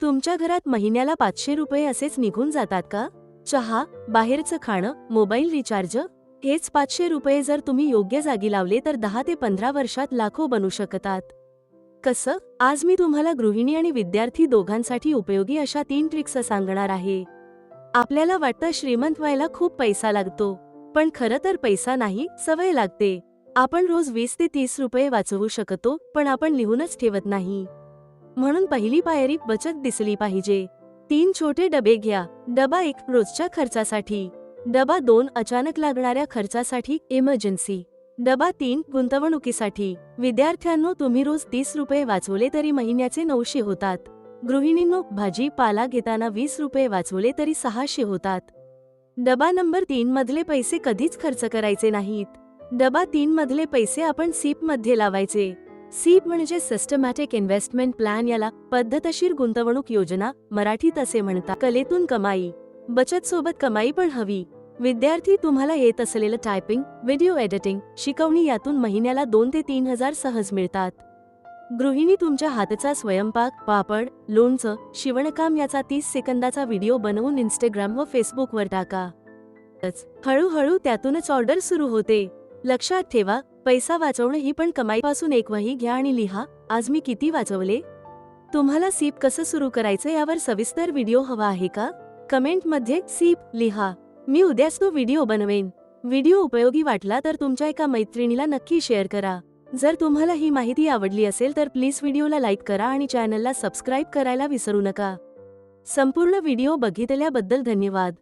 तुमच्या घरात महिन्याला 500 रुपये असेच निघून जातात का? चहा, बाहेरचं खाणं, मोबाईल रिचार्ज, हेच 500 रुपये जर तुम्ही योग्य जागी लावले तर 10 ते 15 वर्षात लाखो बनू शकतात. कसं? आज मी तुम्हाला गृहिणी आणि विद्यार्थी दोघांसाठी उपयोगी अशा 3 ट्रिक्स सांगणार आहे. आपल्याला वाटतं श्रीमंत व्हायला खूप पैसा लागतो, पण खरं तर पैसा नाही, सवय लागते. आपण रोज 20 ते 30 रुपये वाचवू शकतो, पण आपण लिहूनच ठेवत नाही. म्हणून पहिली पायरी बचत दिसली पाहिजे. 3 छोटे डबे घ्या. डबा 1 रोजच्या खर्चासाठी. डबा 2 अचानक लागणाऱ्या खर्चासाठी इमर्जन्सी. डबा 3 गुंतवणुकीसाठी. विद्यार्थ्यांनो, तुम्ही रोज 30 रुपये वाचवले तरी महिन्याचे 900 होतात. गृहिणींनो, भाजीपाला घेताना 20 रुपये वाचवले तरी 600 होतात. डबा नंबर 3 मधले पैसे कधीच खर्च करायचे नाहीत. डबा 3 मधले पैसे आपण सीप मध्ये लावायचे. सीप म्हणजे सिस्टमॅटिक इन्व्हेस्टमेंट प्लॅन, याला पद्धतशीर गुंतवणूक योजना मराठीत असे म्हणतात. कलेतून कमाई, बचत सोबत कमाई पण हवी. विद्यार्थी, तुम्हाला येत असलेलं टायपिंग, व्हिडिओ एडिटिंग, शिकवणी यातून महिन्याला 2 ते 3 हजार सहज मिळतात. गृहिणी, तुमच्या हातचा स्वयंपाक, पापड, लोणचं, शिवणकाम याचा 30 सेकंदाचा व्हिडिओ बनवून इंस्टाग्राम व फेसबुकवर टाका. हळूहळू त्यातूनच ऑर्डर सुरू होते. लक्षात ठेवा, पैसा वाचवणं ही पण कमाईपासून एक वही घ्या आणि लिहा, आज मी किती वाचवले. तुम्हाला सीप कसं सुरू करायचं यावर सविस्तर व्हिडिओ हवा आहे का? कमेंट मध्ये सीप लिहा. मी उद्याच तो व्हिडिओ बनवेन. व्हिडिओ उपयोगी वाटला तर तुमच्या एका मैत्रिणीला नक्की शेअर करा. जर तुम्हाला ही माहिती आवडली असेल तर प्लीज व्हिडिओला लाईक करा आणि चॅनलला सबस्क्राईब करायला विसरू नका. संपूर्ण व्हिडिओ बघितल्याबद्दल धन्यवाद.